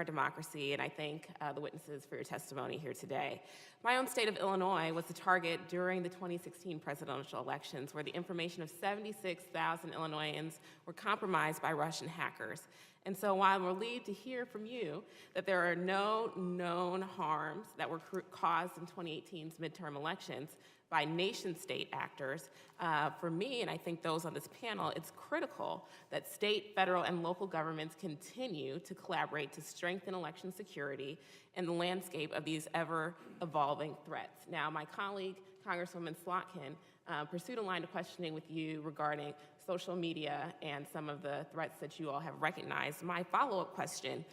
our democracy, and I thank the witnesses for your testimony here today. My own state of Illinois was the target during the 2016 presidential elections, where the information of 76,000 Illinoisans were compromised by Russian hackers. And so while I'm relieved to hear from you that there are no known harms that were caused in 2018's midterm elections by nation-state actors, for me, and I think those on this panel, it's critical that state, federal, and local governments continue to collaborate to strengthen election security in the landscape of these ever-evolving threats. Now, my colleague, Congresswoman Slotkin, pursued a line of questioning with you regarding social media and some of the threats that you all have recognized. My follow-up question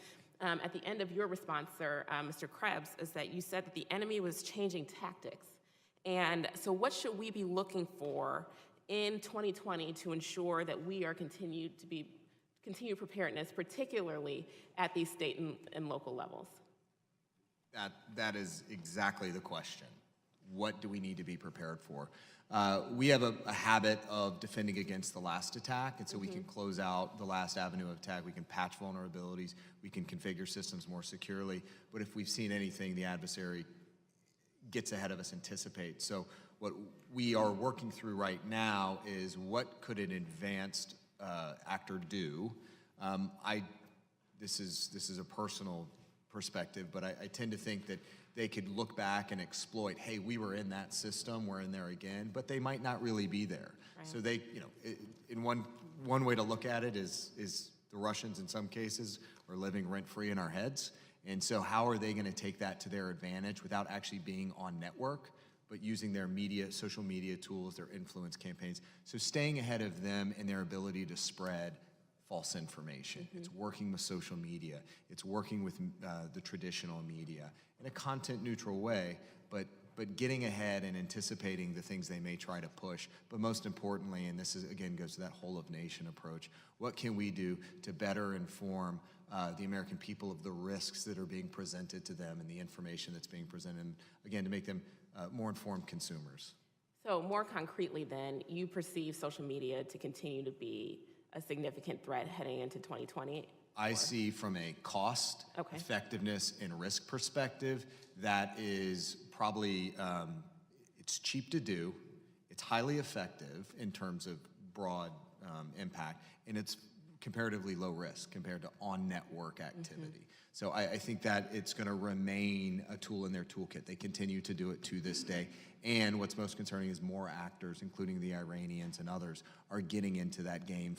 at the end of your response, sir, Mr. Krebs, is that you said that the enemy was changing tactics. And so what should we be looking for in 2020 to ensure that we are continued preparedness, particularly at these state and local levels? That is exactly the question. What do we need to be prepared for? We have a habit of defending against the last attack, and so we can close out the last avenue of attack. We can patch vulnerabilities. We can configure systems more securely. But if we've seen anything, the adversary gets ahead of us, anticipates. So what we are working through right now is what could an advanced actor do? This is a personal perspective, but I tend to think that they could look back and exploit, hey, we were in that system, we're in there again, but they might not really be there. Right. So they, in one way to look at it is the Russians in some cases are living rent-free in our heads. And so how are they going to take that to their advantage without actually being on network, but using their social media tools, their influence campaigns? So staying ahead of them and their ability to spread false information. It's working with social media. It's working with the traditional media in a content-neutral way, but getting ahead and anticipating the things they may try to push. But most importantly, and this is again goes to that whole-of-nation approach, what can we do to better inform the American people of the risks that are being presented to them and the information that's being presented, and again, to make them more informed consumers? So more concretely then, you perceive social media to continue to be a significant threat heading into 2020? I see from a cost, effectiveness, and risk perspective, that is probably, it's cheap to do, it's highly effective in terms of broad impact, and it's comparatively low risk compared to on-network activity. So I think that it's going to remain a tool in their toolkit. They continue to do it to this day. And what's most concerning is more actors, including the Iranians and others, are getting into that game